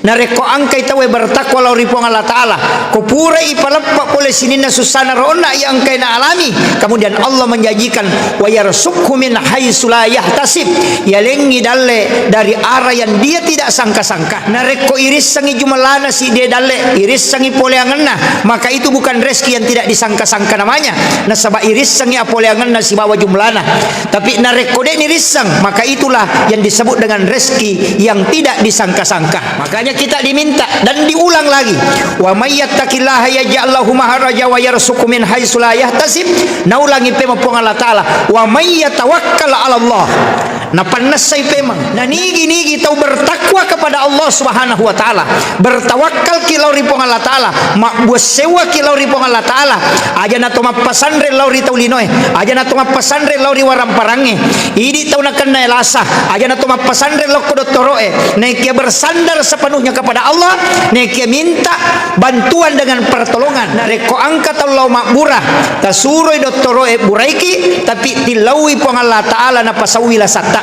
nareko angkai tawe bertakwa lauri pong Allah Ta'ala ko pura ipalapak oleh sinina susana rona yang angkai na alami. Kemudian Allah menjanjikan wa yarsukhu min haitsu la yahtasib, yalengi dalle dari arah yang dia tidak sangka-sangka. Nareko iris sangi jumalana si dia dalle iris sangi poleanganna, maka itu bukan rezeki yang tidak disangka-sangka namanya. Nasaba iris sangi apoleanganna si bawa jumlana, tapi nareko de nirisang, maka itulah yang disebut dengan rezeki yang tidak disangka-sangka. Makanya kita diminta dan diulang lagi, wa may yattaqillaha yaj'al lahu maharaja wa yarzuqhu min haitsu la yahtasib. Na ulangi pema pong Allah Ta'ala, wa may yatawakkal 'ala Allah. Na panasay pemang na nigi tau bertakwa kepada Allah Subhanahu wa Ta'ala, bertawakal kilau ripong Allah Ta'ala, makbuat sewa kilau ripong Allah Ta'ala. Aja na to mapasandre lauri tau linoy, aja na to mapasandre lauri waram parange, idi tau nakan na elasa, aja na to mapasandre loko dottoroe, nekia bersandar sepenuhnya kepada Allah, nekia minta bantuan dengan pertolongan. Nareko angkat Allah makburah tasuroi dottoroe buraiki, tapi tilaui pong Allah Ta'ala na pasawila sakta.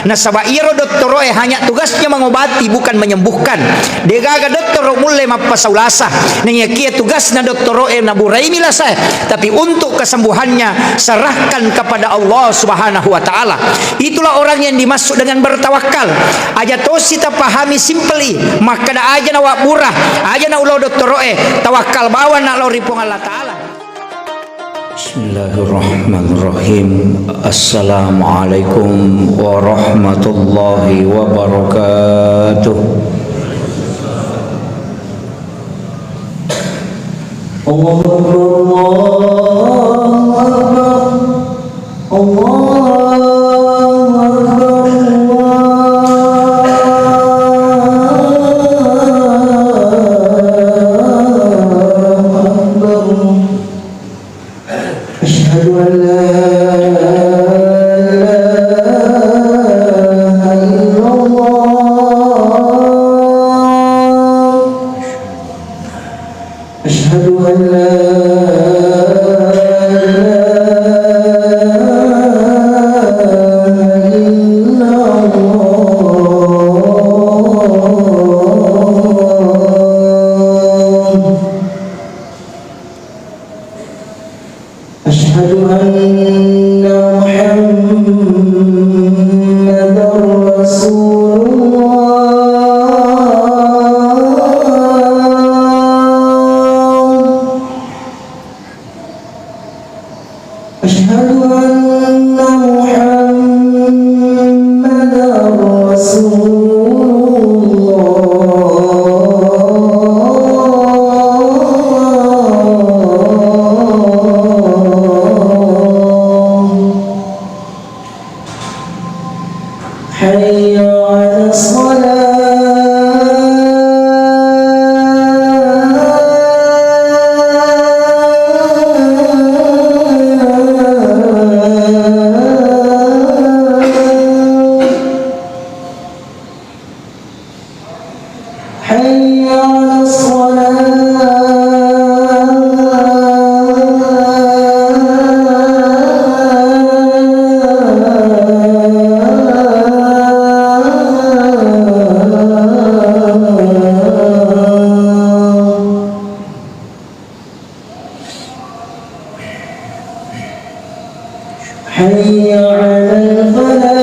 Nasaba iro dottoroe hanya tugasnya mengobati bukan menyembuhkan. Degaga dottoro mulai mapasaulasa, nenyekia tugasnya dottoroe na burai milasa, tapi untuk kesembuhannya serahkan kepada Allah Subhanahu wa Ta'ala. Itulah orang yang dimaksud dengan bertawakal. Aja tosi ta pahami simpeli, maka da aja na wakburah, aja na ulo dottoroe tawakal bawa na loripong Allah Ta'ala. Bismillahirrahmanirrahim. Assalamualaikum warahmatullahi wabarakatuh. Allahu Akbar, Allahu Akbar. Asyhadu an la ilaha illallah, asyhadu an la أشهد أن محمدا رسول الله، أشهد أن محمدا رسول حي على الصلاة، حي على حي على الفلاح.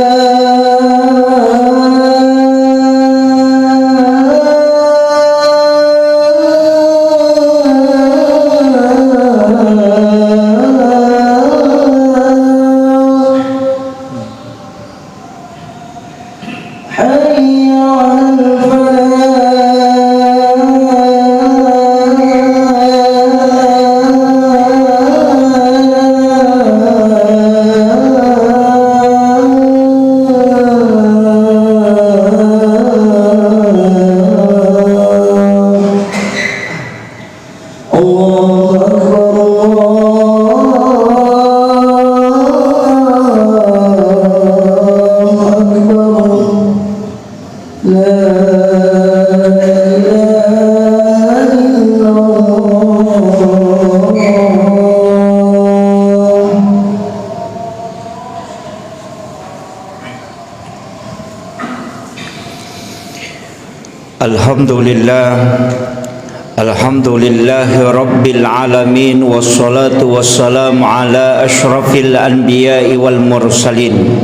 Alhamdulillahi Rabbil Alamin. Wassalatu wassalamu ala ashrafil anbiya'i wal mursalin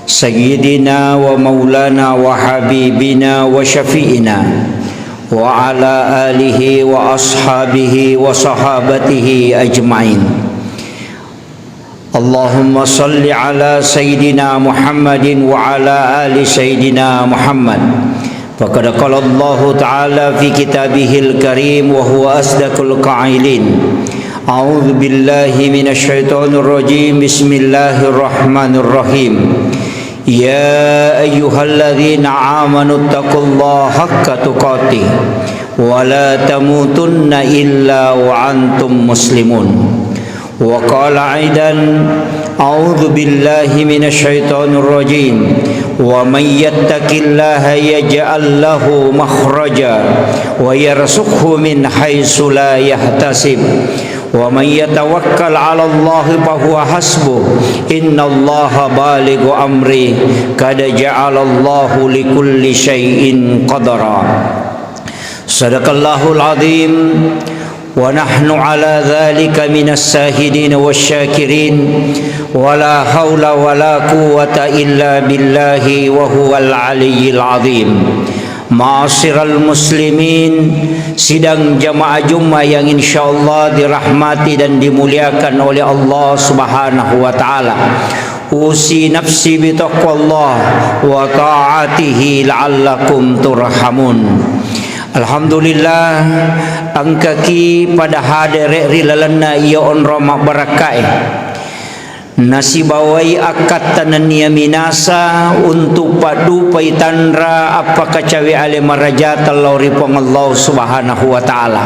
Sayyidina wa maulana wa habibina wa syafi'ina wa ala alihi wa ashabihi wa sahabatihi ajma'in. Allahumma salli ala Sayyidina Muhammadin wa ala ali Sayyidina Muhammad. Faqad qala Allah Ta'ala fi kitabihil karim wa huwa asdaqul qa'ilin. A'udzu billahi minasy syaithanir rajim. Bismillahirrahmanirrahim. Ya ayyuhalladzina amanu taqullaha haqqa tuqatih wa la tamutunna illa wa antum muslimun. Wa qala aidan a'udzu billahi minasy syaithanir rajim. Wa may yattaqillaha yaj'al lahu makhraja wa yarzuqhu min haitsu la yahtasib. Wa may yatawakkal 'ala Allahi fa huwa hasbuh. Innallaha balighu amri qad ja'alallahu likulli syai'in qadara. Sadaqallahul azim. Wa nahnu ala dhalika minas sahidin wasyakirin. Wa la hawla wa la quwwata illa billahi wa huwal aliyyil azim. Ma'asyiral muslimin, sidang jamaah Jumat yang insyaallah dirahmati dan dimuliakan oleh Allah Subhanahu wa taala. Usi nafsi bi taqwallah wa ta'atihi la'allakum turhamun. Alhamdulillah, angkaki pada hadere rilalana ia on roma barakai. Nasi bawai akat tanania minasa untuk padu paitandra apakah cawe ale maraja talauri pong Allah Subhanahu wa taala.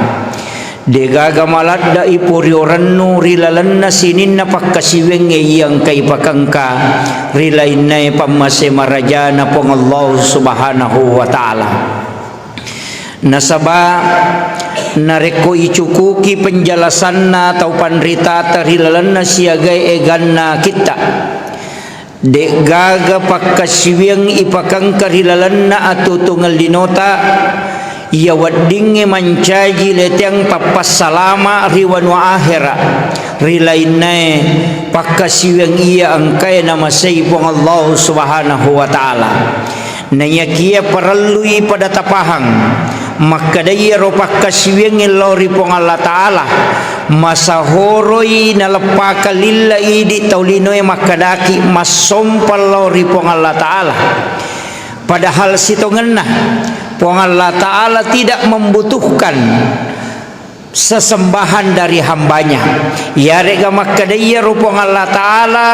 Degaga malad da ipuri orannu rilalana sininna pakkasiwenge yang kai pakangka rilainna pamase marajana pong Allah Subhanahu wa taala. Nasaba nareko icukuki penjelasanna atau panrita terilalanna siagai eganna kita dek gaga pakkasiweng ipakang karilalanna atau tunggal dinota ia waddinge mancaji leteng papas salama riwan wa akhira rilainnae pakkasiweng ia angkai nama sayyipong Allah Subhanahu wa ta'ala nanya kia perlui pada tapahang maka daya ropak kasiweng lori pong Allah Ta'ala masa horoi nalepaka lillahi di taulinoy makadaki masompal lori pong Allah Ta'ala. Padahal sitongenna pong Allah Ta'ala tidak membutuhkan sesembahan dari hambanya. Ya rega makadaya rupong Allah Ta'ala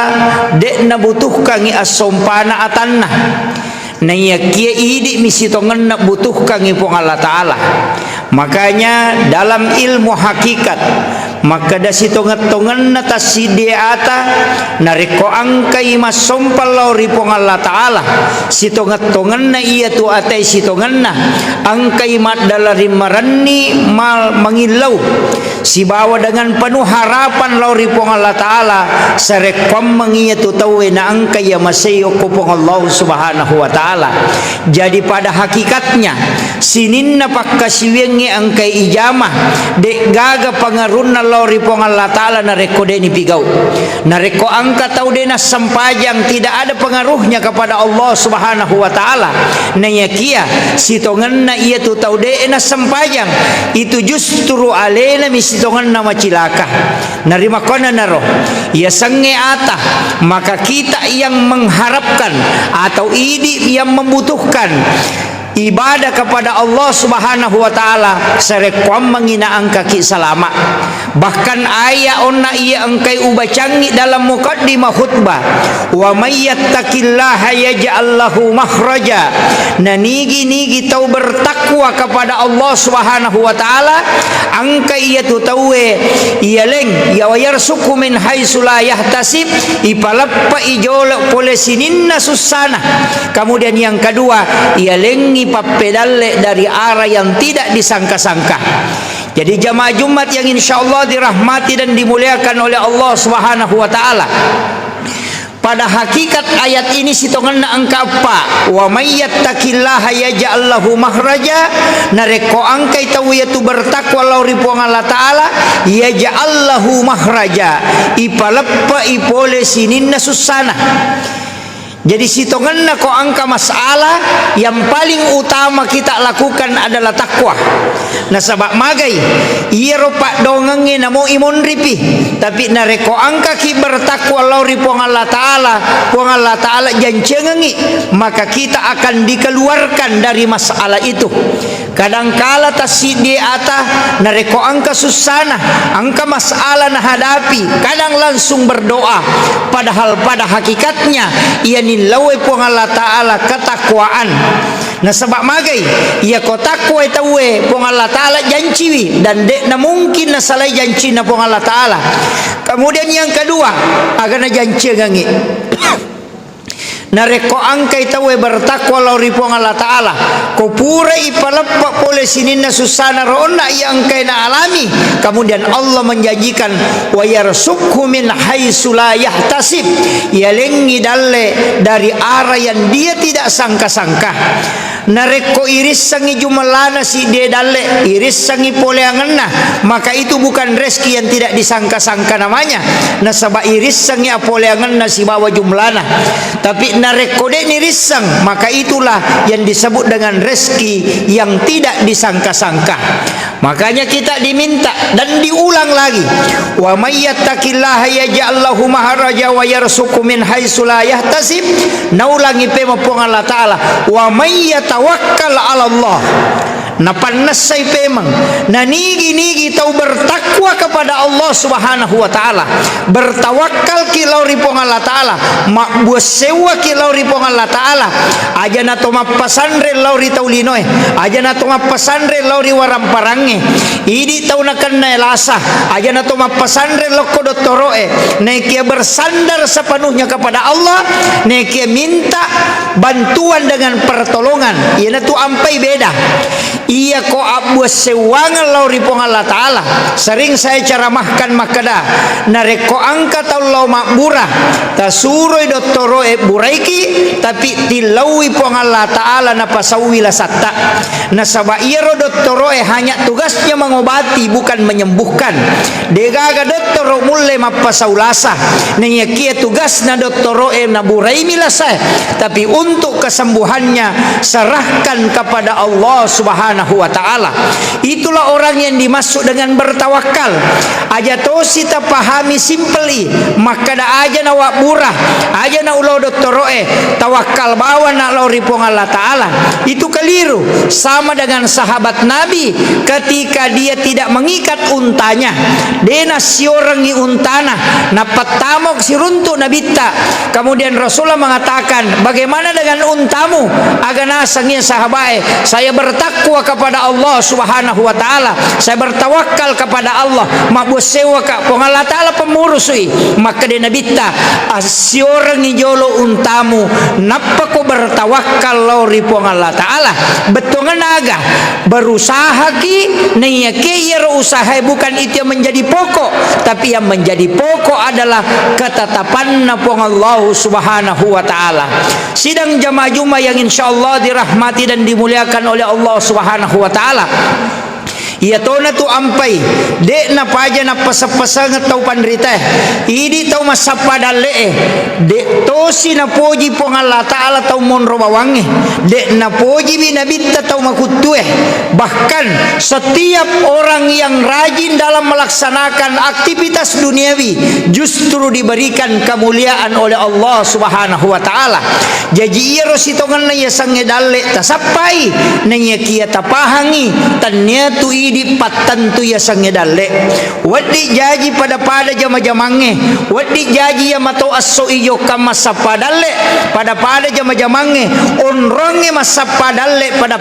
dek nabutuhkan i asompana atanna naya kia idi misitongan nak butuhkan ipong Allah Ta'ala. Makanya dalam ilmu hakikat maka da sitongan-tongan na tasidiata nariko angkai masompal lauri pong Allah Ta'ala sitongan-tongan na iya tu atay sitongan na angkai madalari marani mal mangilaw si bawa dengan penuh harapan lauri pong Allah Ta'ala sarekom mangiya tu tawe na angkai ya masayo ko pong Allah Subhanahu wa Ta'ala. Jadi pada hakikatnya sininna pakkasiwengi angkai ijamah dek gaga pangarunna lauri pong Allah Ta'ala nareko deni pigau nareko angka tau dena sampajang tidak ada pengaruhnya kepada Allah Subhanahu wa Ta'ala. Nanya kia sitongan na iya tu tau dena sampajang itu justru alena misitongan nama cilaka narima kona naro ya sange ata maka kita yang mengharapkan atau idi yang membutuhkan ibadah kepada Allah Subhanahu wa Ta'ala sarekom mengina angka ki salama. Bahkan ayat onna ia angkai ubacangi dalam muqaddimah khutbah wa may yattaqillaha yaj'al lahu makhraja nigi tau bertakwa kepada Allah Subhanahu wa Ta'ala angkai ia tu tawe ia leng ya yarsuku min haitsu la yahtasib ipalappa ijolok pole sininna susana. Kemudian yang kedua ia lengi papedalle dari arah yang tidak disangka-sangka. Jadi jamaah Jumat yang insyaallah dirahmati dan dimuliakan oleh Allah Subhanahu wa Ta'ala, Pada hakikat ayat ini sitongan na angka apa? Wa may yattaqillaha yaj'al lahu mahraja. Nareko angka itaw yatu bertakwa lauri po Allah Ta'ala yaj'al lahu mahraja. Ipalappa ipole sinin na susana. Jadi sitongan na ko angka masalah yang paling utama kita lakukan adalah takwa. Na sabak magay iya ropa dongangi namo imon ripi, tapi nareko angka ki bertakwa lauri po Allah Ta'ala jancengangi, maka kita akan dikeluarkan dari masalah itu. Kadangkala tasidi ata nareko angka susana, angka masalah na hadapi, kadang langsung berdoa, padahal pada hakikatnya ia nilawe po Allah Ta'ala ketakwaan. Na sabak magay ia ko takwa itawe po Allah Ta'ala janciwi, dan dek na mungkin na salay janci na po Allah Ta'ala. Kemudian yang kedua agana janci gangi nareko angka itawe bertakwa lauri po Allah Ta'ala ko pura ipalappa pole sinin na susana roona yang angka na alami. Kemudian Allah menjanjikan wa yarsukhu min haitsu la yahtasib, ia lengi dalle dari arah yang dia tidak sangka-sangka. Nareko iris sangi jumalana si dia dalle iris sangi pole angenna, maka itu bukan rezeki yang tidak disangka-sangka namanya. Nasaba iris sangi apole angenna si bawa jumlana, tapi nareko de nirisang, maka itulah yang disebut dengan rezeki yang tidak disangka-sangka. Makanya kita diminta dan diulang lagi, wa may yattaqillaha yaj'al lahu mahraja wa yarzuqhu min haitsu la yahtasib. Naulangi pema po Allah Ta'ala, wa may tawakkal 'ala Allah. Na panasay pemang na nigi-nigi tau bertakwa kepada Allah Subhanahu wa Ta'ala, bertawakal kilau ripong Allah Ta'ala, makbuas sewa kilau ripong Allah Ta'ala. Aja na to mapasandre lauri tau linoy, aja na to mapasandre lauri waramparange, idi tau na kanna elasa, aja na to mapasandre loko dottoroe, nekia bersandar sepenuhnya kepada Allah, nekia minta bantuan dengan pertolongan. Ia na tu ampai beda. Ia ko abuas sewangan lauri pong Allah Ta'ala. Sering saya ceramahkan makada nareko angka tau lau makbura tasuroi dottoroe buraiki, tapi tilawi pong Allah Ta'ala na pasawi lasatta. Nasaba iro dottoroe hanya tugasnya mengobati bukan menyembuhkan. Degaga dottoro mulle mapasaulasa nenyakia tugas na dottoroe na burai milasa, tapi untuk kesembuhannya serahkan kepada Allah Subhanahu wa Ta'ala. Itulah orang yang dimaksud dengan bertawakal. Aja tosi ta pahami simpeli, maka da aja na wakburah, aja na ulau dottoroe tawakal bawa na lauri pong Allah Ta'ala. Itu keliru. Sama dengan sahabat Nabi ketika dia tidak mengikat untanya, dena siorangi untana na patamok siruntu nabita. Kemudian Rasulullah mengatakan, bagaimana dengan untamu? Agana sangin sahabae, saya bertakwa kepada Allah Subhanahu wa Ta'ala, saya bertawakal kepada Allah, mabus sewa ka pong Allah Ta'ala pemurusui. Maka dia nabita asyorang ijolo untamu napa ko bertawakal lauri pong Allah Ta'ala. Betongan naga berusaha ki niyake iro usaha bukan itu yang menjadi pokok, tapi yang menjadi pokok adalah ketetapan na pong Allah Subhanahu wa Ta'ala. Sidang jamaah Jumat yang insyaallah dirahmati dan dimuliakan oleh Allah Subhanahu wa Ta'ala. Ia tahu na tu ampai dek na paja na pasapasa nga tau panrita idi tau masapadale dek tosi na poji pong Allah Ta'ala tau monro bawange dek na poji binabita tau makutue. Bahkan setiap orang yang rajin dalam melaksanakan aktivitas duniawi justru diberikan kemuliaan oleh Allah Subhanahu wa Ta'ala. Jadi iro sitongan na yasange dale tasapai nanya kia tapahangi tanya tu di patan tu ya sange dalle wadi jaji pada jama-jamange wadi jaji ya mato aso iyo kama sapadalle pada jama-jamange onronge masapadalle pada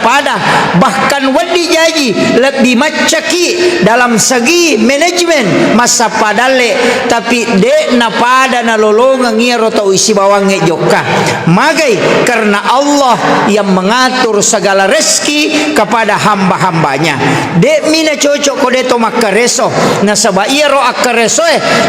bahkan wadi jaji lebih macaki dalam segi manajemen masapadalle, tapi de na pada na lolongan ngiro tau isi bawange joka magai karena Allah yang mengatur segala rezeki kepada hamba-hambanya. De de mina cocok kode to makareso na sabairo akareso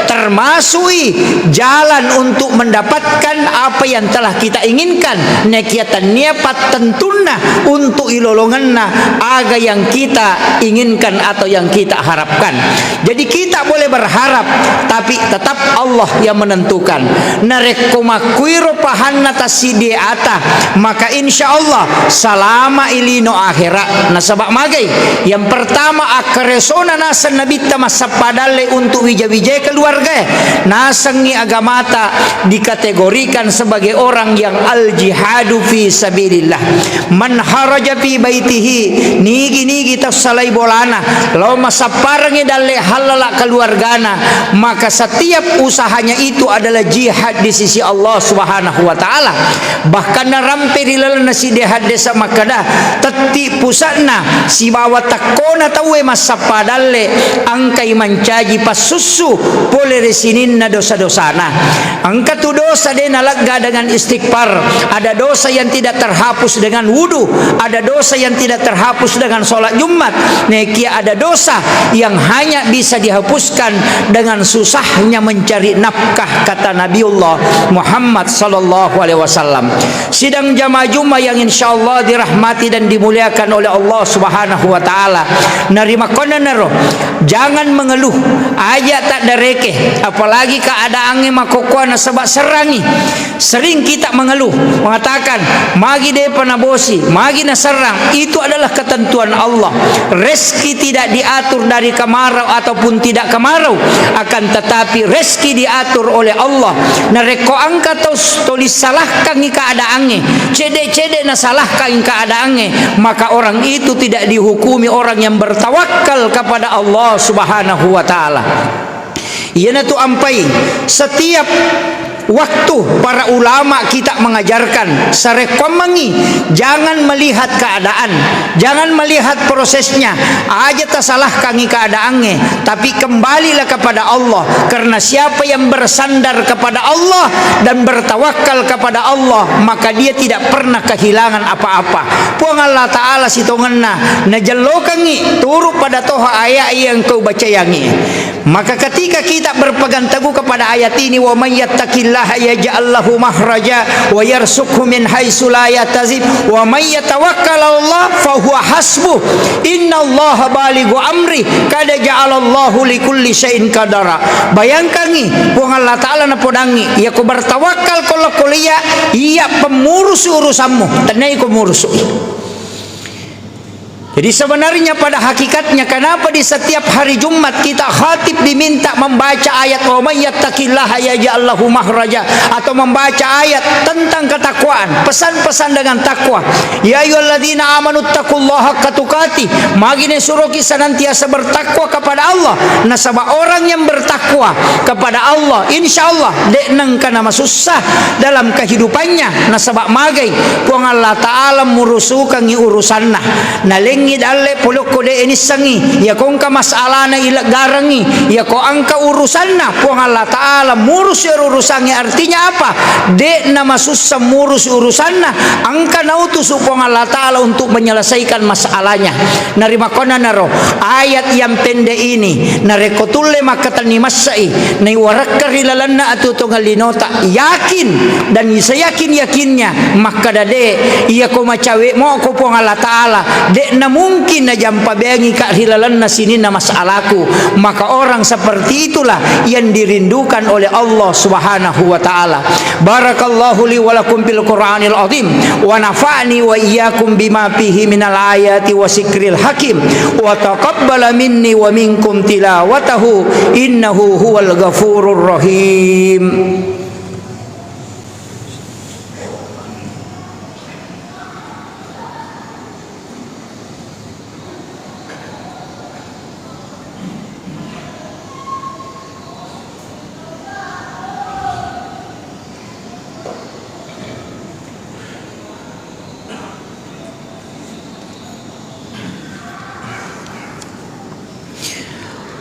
termasui jalan untuk mendapatkan apa yang telah kita inginkan nekiatan niapat tentuna untuk ilolonganna aga yang kita inginkan atau yang kita harapkan. Jadi kita boleh berharap tapi tetap Allah yang menentukan. Narekomakuiro pahanna tasidi ata maka insya Allah salama ilino akhirat nasabak magai. Yang pertama akaresona nasan nabita masapadale untuk wija-wijay keluarga nasangi agamata dikategorikan sebagai orang yang al jihadu fi sabilillah. Man haraja fi baitihi nigi tasalai bolana law masaparangi dalle halala keluargana maka setiap usahanya itu adalah jihad di sisi Allah Subhanahu wa taala. Bahkan narampe dilalana si jihad desa makada teti pusatna si bawa takona tawe masapadalle angkai mancaji pasusu pole resininna dosa-dosana. Angka tu dosa de nalagga dengan istighfar, ada dosa yang tidak terhapus dengan wudu, ada dosa yang tidak terhapus dengan sholat Jumat. Nekia ada dosa yang hanya bisa dihapuskan dengan susahnya mencari nafkah kata Nabiullah Muhammad sallallahu alaihi wasallam. Sidang jamaah Jumat yang insyaallah dirahmati dan dimuliakan oleh Allah Subhanahu wa taala. Narima konanaro jangan mengeluh aja tak dereke apalagi keadaannya makokuana sebab serangi. Sering kita mengeluh mengatakan magi de panabosi magi na serang, itu adalah ketentuan Allah. Rezeki tidak diatur dari kemarau ataupun tidak kemarau, akan tetapi rezeki diatur oleh Allah. Nareko angka tulis salahkan keadaannya cede na salahkan keadaannya, maka orang itu tidak dihukumi orang yang bertawakal kepada Allah Subhanahu wa taala. Iana tu ampai setiap waktu para ulama kita mengajarkan sarekomangi jangan melihat keadaan, jangan melihat prosesnya aja tersalahkan keadaannya, tapi kembalilah kepada Allah. Karena siapa yang bersandar kepada Allah dan bertawakal kepada Allah maka dia tidak pernah kehilangan apa-apa. Puang Allah Ta'ala sitonganna najallokangi turut pada toha ayat yang kau bacayangi. Maka ketika kita berpegang teguh kepada ayat ini, wa may yattaqillaha yaj'al lahu makhraja wa yarzuqhu min haitsu la yahtasib wa may yatawakkal 'ala Allah fa huwa hasbuh innallaha balighu amri kad ja'alallahu likulli syai'in qadara. Bayangkan ni puang Allah Taala na podangi ya ko bertawakal kalau kuliah ia pemurus urusanmu tenai ko murus. Jadi sebenarnya pada hakikatnya kenapa di setiap hari Jumat kita khatib diminta membaca ayat wa may yattaqillaha yaj'al lahu makhraja atau membaca ayat tentang ketakwaan, pesan-pesan dengan takwa. Ya ayyuhalladzina amanu taqullaha haqqa tuqatih. Magine suruh kita senantiasa bertakwa kepada Allah. Nasabah orang yang bertakwa kepada Allah insyaallah dek nang kana masusah dalam kehidupannya. Nasabah magai puang Allah Taala murusukan urusanna. Naling dalle polok kode ini sangi ya kong ka masalahna ila garangi ya ko angka urusanna puang Allah Taala murus urusannya. Artinya apa? De nama susah murus urusanna angka nautus puang Allah Taala untuk menyelesaikan masalahnya. Narima kona naro ayat yang pendek ini narekotulle makatani masai nai warakari lalanna atu tongalinota yakin dan saya yakinnya maka dade ia ko macawe mo ko puang Allah Taala de mungkin na jampa beangi ka hilalan na sini na masalahku, maka orang seperti itulah yang dirindukan oleh Allah Subhanahu wa taala. Barakallahu li wa lakum bil Qur'anil azim wa nafa'ni wa iyyakum bima fihi minal ayati wa zikril hakim wa taqabbala minni wa minkum tilawatahu innahu huwal ghafurur rahim.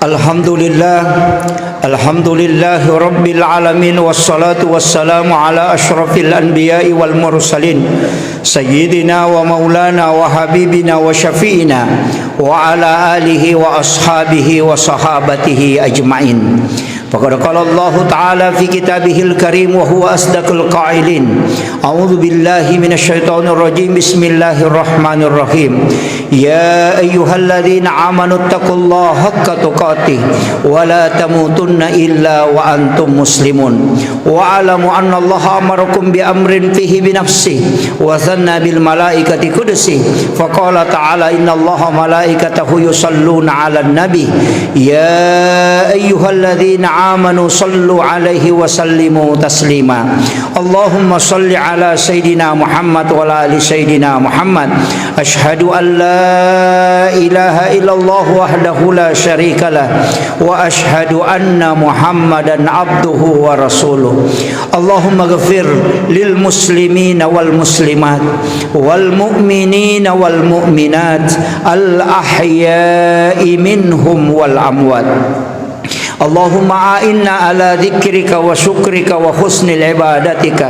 Alhamdulillah rabbil alamin wassalatu wassalamu ala asyrafil anbiya'i wal mursalin سيدنا ومولانا وحبيبنا وشفينا وعلى آله وأصحابه وصحابته أجمعين. فقد قال الله تعالى في كتابه الكريم وهو أصدق القائلين: أعوذ بالله من الشيطان الرجيم بسم الله الرحمن الرحيم. يا أيها الذين آمنوا اتقوا الله حق تقاته ولا تموتن إلا وأنتم مسلمون واعلموا أن الله أمركم بأمر فيه بنفسه وثنى بالملائكة قدسه فقال تعالى: إن الله ملائكته يصلون على النبي يا أيها الذين آمنوا صلوا عليه وسلموا تسليما. اللهم صل على سيدنا محمد وعلى آل سيدنا محمد. أشهد أن لا إله إلا الله وحده لا شريك له وأشهد أن محمدا عبده ورسوله. اللهم اغفر للمسلمين والمسلمات والمؤمنين والمؤمنات الأحياء منهم والأموات. اللهم أعنا على ذكرك وشكرك وحسن عبادتك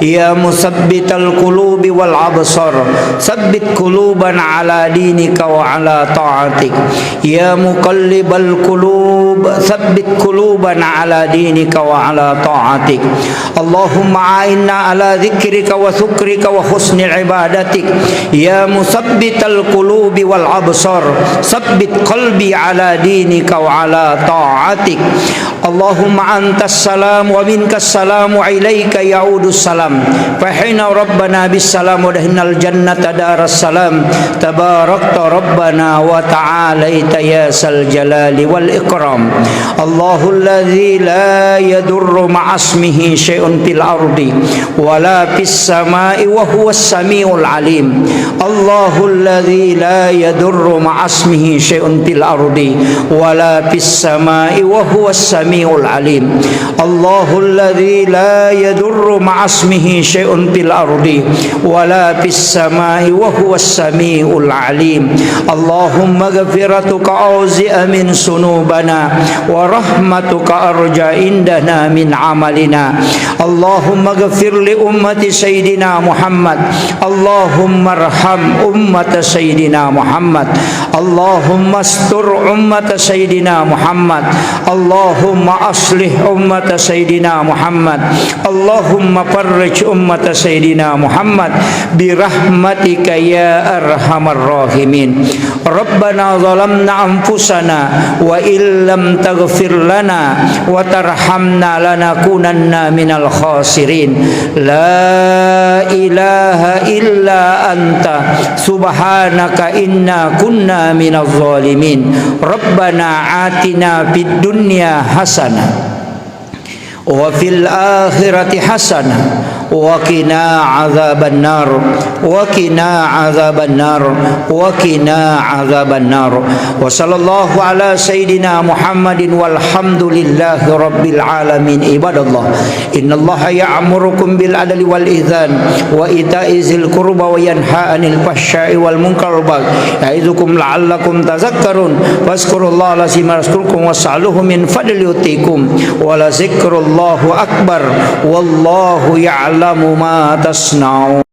يا مثبت القلوب والأبصار ثبت قلوبنا على دينك وعلى طاعتك يا مقلب القلوب ثبت قلوبنا على دينك وعلى طاعتك. اللهم أعنا على ذكرك وشكرك وحسن عبادتك يا مثبت القلوب والأبصار ثبت قلبي على دينك وعلى طاعتك. اللهم أنت السلام ومنك السلام وإليك يعود السلام فحين ربنا بالسلام ودخلنا الجنة دار السلام تباركت ربنا وتعاليت يا ذا الجلال والإكرام. الله الذي لا يضر مع اسمه شيء في الأرض ولا في السماء وهو السميع العليم. الله الذي لا يضر مع اسمه شيء في الأرض ولا في السماء وهو السميع العليم. الله الذي لا يضر مع اسمه شيء في الأرض ولا في السماء وهو السميع العليم. اللهم مغفرتك أوزئ من ذنوبنا ورحمتك أرجى عندنا من عملنا. اللهم اغفر لأمة سيدنا محمد. اللهم ارحم أمة سيدنا محمد. اللهم استر أمة سيدنا محمد. اللهم أصلح أمة سيدنا محمد. اللهم فرج أمة سيدنا محمد برحمتك يا أرحم الراحمين. ربنا ظلمنا أنفسنا وإن لم تغفر لنا وترحمنا لنكونن من الخاسرين. لا إله إلا أنت سبحانك إنا كنا من الظالمين. ربنا آتنا في الدنيا حسنة وفي الآخرة حسنة وقنا عذاب النار وقنا عذاب النار وقنا عذاب النار. وصلى الله على سيدنا محمد والحمد لله رب العالمين. عباد الله إن الله يأمركم بالعدل والإحسان وإيتاء ذي القربى وينهى عن الفحشاء والمنكر والبغي يعظكم لعلكم تذكرون. واذكروا الله العظيم يذكركم واسألوه من فضله يؤتكم ولذكر الله أكبر والله يعلم ما تصنعون.